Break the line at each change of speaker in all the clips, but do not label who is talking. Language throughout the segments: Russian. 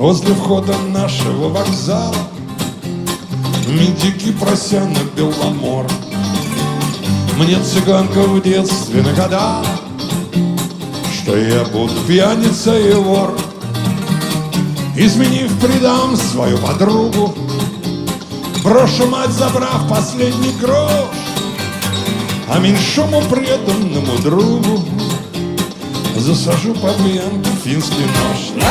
Возле входа нашего вокзала медики, прося на Беломор. Мне цыганка в детстве нагадала, что я буду пьяница и вор. Изменив, предам свою подругу, брошу мать, забрав последний грош, а меньшому преданному другу засажу по пьянке финский нож.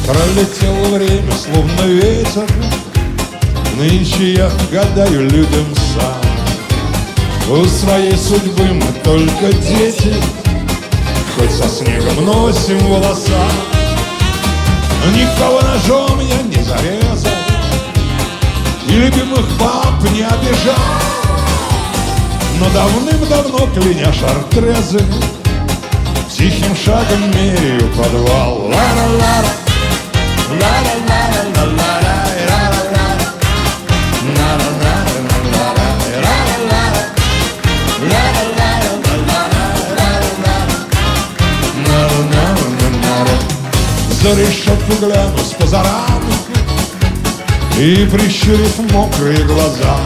Пролетело время, словно ветер. Нынче я гадаю людям сам. У своей судьбы мы только дети, хоть со снегом носим волоса. Никого ножом я не зарезал и любимых пап не обижал. Но давным-давно, кляня шартрезы, тихим шагом меряю подвал. Ла-ла-ла-ла. За решетку гляну с позаранку и, прищурив мокрые глаза,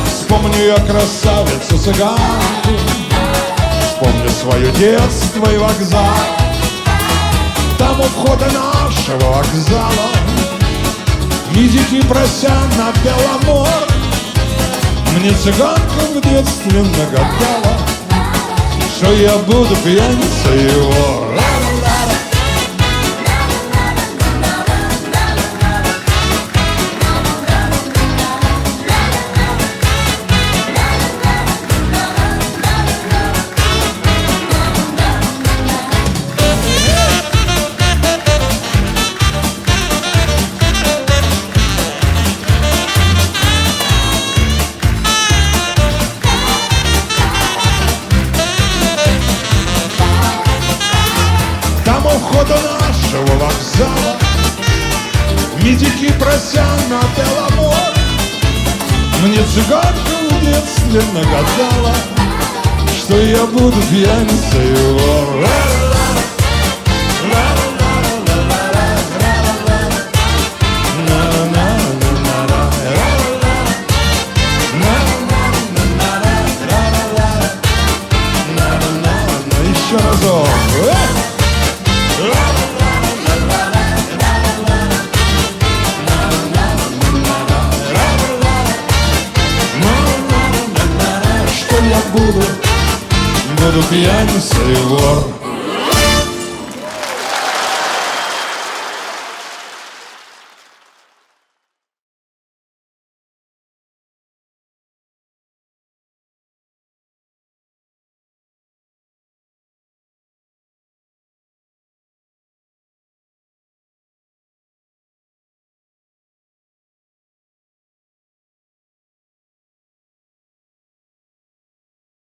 вспомню я красавицу цыганку, вспомню свое детство и вокзал. Там у входа нашего вокзала медики, прося на Беломор, мне цыганка в детстве нагадала, что я буду пьяницей и вор. У входа нашего вокзала медики, прося на Беломор, мне цыганка в детстве нагадала, что я буду пьяницей и вор. Еще разок. Буду пьяницей и вор.